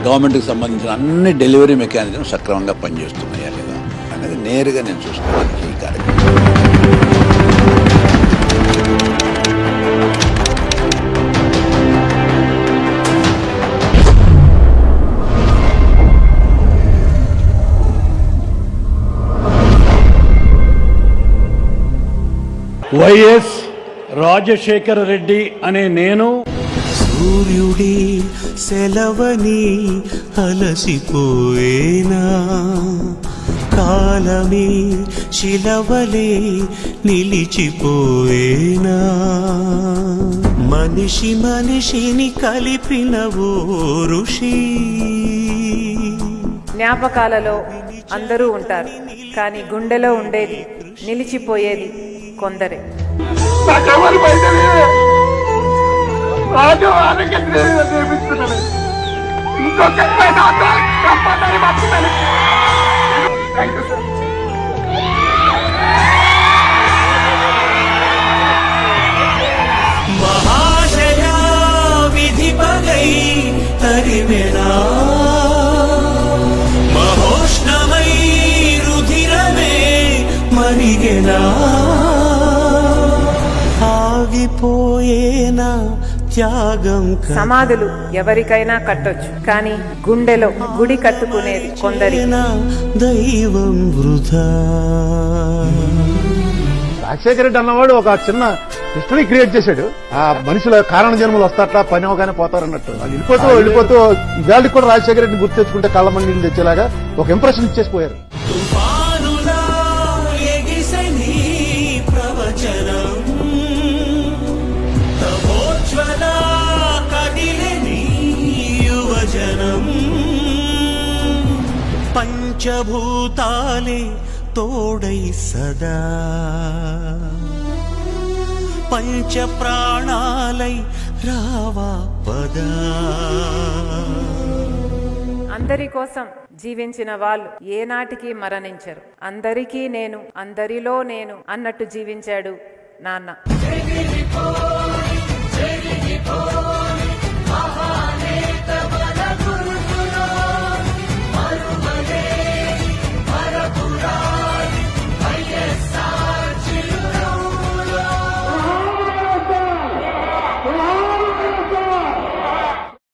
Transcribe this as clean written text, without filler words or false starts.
గవర్నమెంట్కి సంబంధించిన అన్ని డెలివరీ మెకానిజం సక్రమంగా పనిచేస్తున్నాయా లేదా అనేది నేరుగా నేను చూసుకోవడానికి ఈ కార్యక్రమం. వైఎస్ రాజశేఖర రెడ్డి అనే నేను సూర్యుడి సెలవని అలసిపోయేనా, కాలమే శిలవలే నిలిచిపోయేనా, మనిషి మనిషిని కలిపిన ఓ ఋషి. జ్ఞాపకాలలో అందరూ ఉంటారు, కానీ గుండెలో ఉండేది నిలిచిపోయేది కొందరే. మహాశయ విధి పగై తరిమెనా, మహోష్ణమై రుధిరమే మరిగెనా, ఆగిపోయేనా త్యాగం. సమాధులు ఎవరికైనా కట్టొచ్చు, కానీ గుండెలో గుడి కట్టుకునేది కొందరి. దైవం వృధా. రాజశేఖర రెడ్డి అన్నవాడు ఒక చిన్న హిస్టరీ క్రియేట్ చేశాడు. ఆ మనుషుల కారణ జన్మలు వస్తారట్లా, పని అవగానే పోతారన్నట్టు. వాళ్ళు వెళ్ళిపోతూ ఇవాళకి కూడా రాజశేఖర రెడ్డిని గుర్తు తెచ్చుకుంటే కళ్ళ మండీలు తెచ్చేలాగా ఒక ఇంప్రెషన్ ఇచ్చేసిపోయారు. పంచభూతాలే తోడై సదా, పంచ ప్రాణాలై రావా పదా. అందరి కోసం జీవించిన వాళ్ళు ఏనాటికి మరణించరు. అందరికీ నేను, అందరిలో నేను అన్నట్టు జీవించాడు నాన్న.